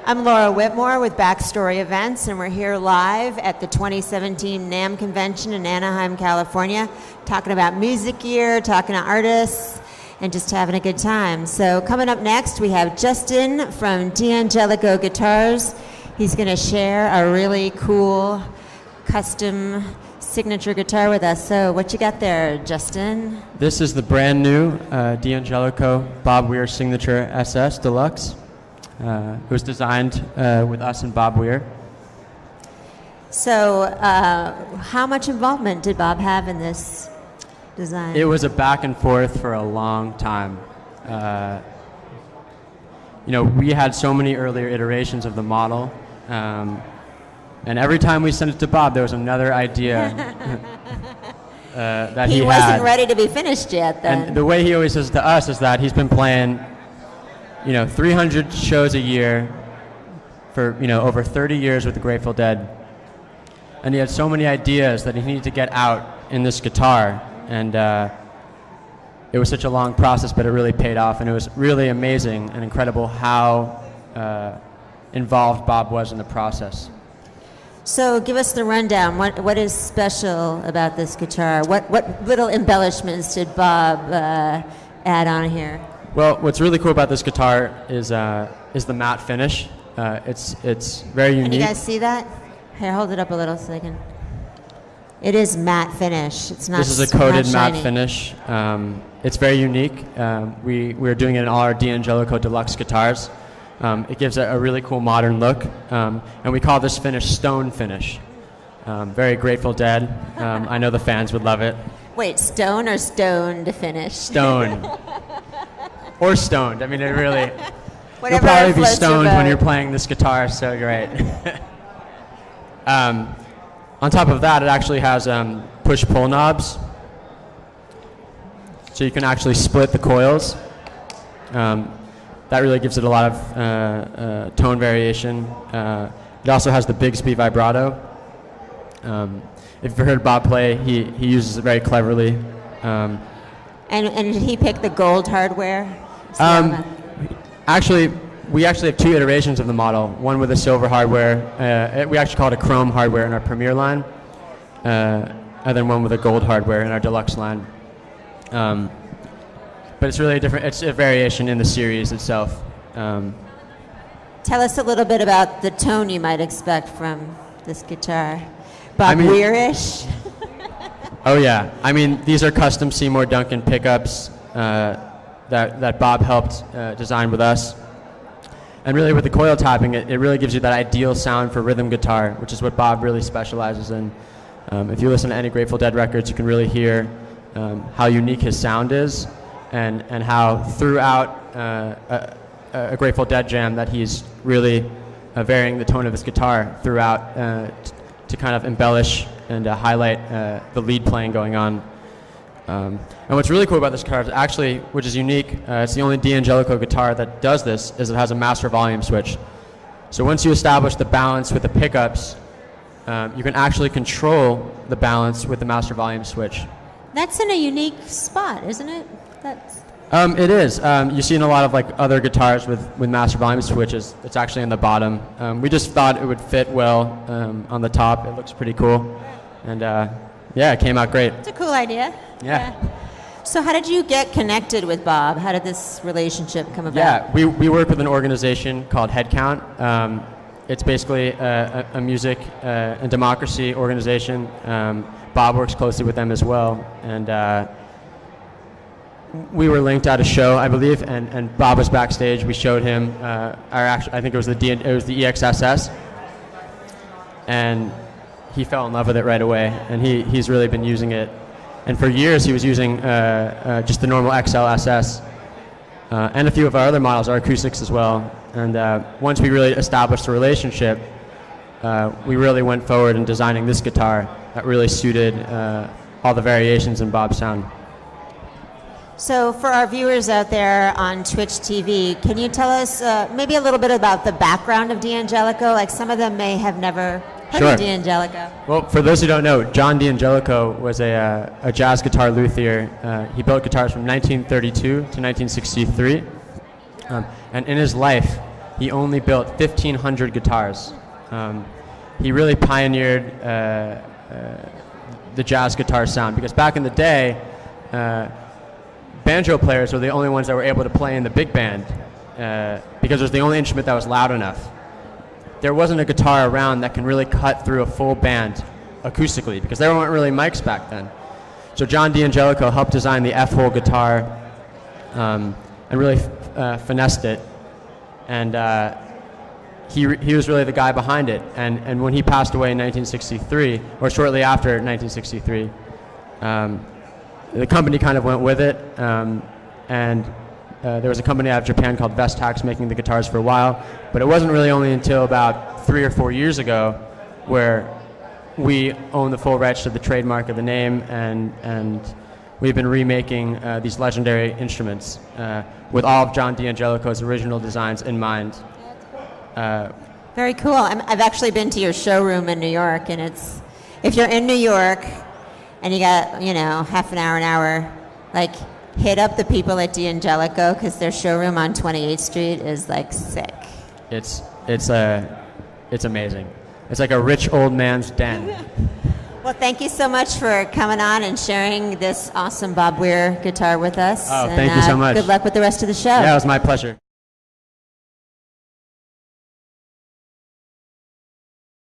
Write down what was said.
I'm Laura Whitmore with BackStory Events, and we're here live at the 2017 NAMM convention in Anaheim, California, talking about music gear, talking to artists, and just having a good time. So coming up next, we have Justin from D'Angelico Guitars. He's going to share a really cool custom signature guitar with us. So what you got there, Justin? This is the brand new D'Angelico Bob Weir Signature SS Deluxe. It was designed with us and Bob Weir. So how much involvement did Bob have in this design? It was a back and forth for a long time. We had so many earlier iterations of the model, and every time we sent it to Bob, there was another idea that he had. He wasn't ready to be finished yet, then. And the way he always says to us is that he's been playing 300 shows a year for, over 30 years with the Grateful Dead. And he had so many ideas that he needed to get out in this guitar. And it was such a long process, but it really paid off. And it was really amazing and incredible how involved Bob was in the process. So give us the rundown. What is special about this guitar? What little embellishments did Bob add on here? Well, what's really cool about this guitar is the matte finish. It's very unique. Can you guys see that? Here, hold it up a little so I can. It is matte finish. It's not. This is a coated matte shiny finish. It's very unique. We're doing it in all our D'Angelico Deluxe guitars. It gives a really cool modern look, and we call this finish stone finish. Very Grateful Dead. I know the fans would love it. Wait, stone or stoned finish? Stone. Or stoned. I mean, it really. You'll Whatever probably be floats your stoned when boat. you're playing this guitar, so great. On top of that, it actually has push-pull knobs, so you can actually split the coils. That really gives it a lot of tone variation. It also has the Bigsby vibrato. If you've heard Bob play, he uses it very cleverly. And did he pick the gold hardware? Actually, we actually have two iterations of the model. One with a silver hardware. We actually call it a chrome hardware in our Premier line, and then one with a gold hardware in our Deluxe line. But it's really different. It's a variation in the series itself. Tell us a little bit about the tone you might expect from this guitar. Bob Weir-ish? Oh yeah. I mean, these are custom Seymour Duncan pickups that Bob helped design with us. And really with the coil tapping, it really gives you that ideal sound for rhythm guitar, which is what Bob really specializes in. If you listen to any Grateful Dead records, you can really hear how unique his sound is, and how throughout a Grateful Dead jam that he's really varying the tone of his guitar throughout to kind of embellish and highlight the lead playing going on. And what's really cool about this guitar is actually, which is unique, it's the only D'Angelico guitar that does this, is it has a master volume switch. So once you establish the balance with the pickups, you can actually control the balance with the master volume switch. That's in a unique spot, isn't it? It is. You see in a lot of other guitars with master volume switches, it's actually in the bottom. We just thought it would fit well on the top. It looks pretty cool. And yeah, it came out great. It's a cool idea. Yeah. So how did you get connected with Bob? How did this relationship come about? Yeah, we work with an organization called Headcount. It's basically a music and democracy organization. Bob works closely with them as well. And we were linked at a show, I believe, and Bob was backstage. We showed him I think it was the EXSS, and he fell in love with it right away. And he's really been using it. And for years, he was using just the normal XL SS, and a few of our other models, our acoustics as well. And once we really established a relationship, we really went forward in designing this guitar that really suited all the variations in Bob's sound. So for our viewers out there on Twitch TV, can you tell us maybe a little bit about the background of D'Angelico? Like some of them may have never heard of D'Angelico. Well, for those who don't know, John D'Angelico was a jazz guitar luthier. He built guitars from 1932 to 1963. And in his life, he only built 1,500 guitars. He really pioneered the jazz guitar sound, because back in the day, banjo players were the only ones that were able to play in the big band because it was the only instrument that was loud enough. There wasn't a guitar around that can really cut through a full band acoustically, because there weren't really mics back then. So John D'Angelico helped design the F-hole guitar and really finessed it. And he was really the guy behind it. And when he passed away in 1963, or shortly after 1963, the company kind of went with it. There was a company out of Japan called Vestax making the guitars for a while. But it wasn't really only until about 3 or 4 years ago where we own the full rights to the trademark of the name, and we've been remaking these legendary instruments with all of John D'Angelico's original designs in mind. Very cool. I've actually been to your showroom in New York, and if you're in New York and you got, half an hour, like, hit up the people at D'Angelico, because their showroom on 28th Street is like sick. It's amazing. It's like a rich old man's den. Well, thank you so much for coming on and sharing this awesome Bob Weir guitar with us. Oh, thank you so much. Good luck with the rest of the show. Yeah, it was my pleasure.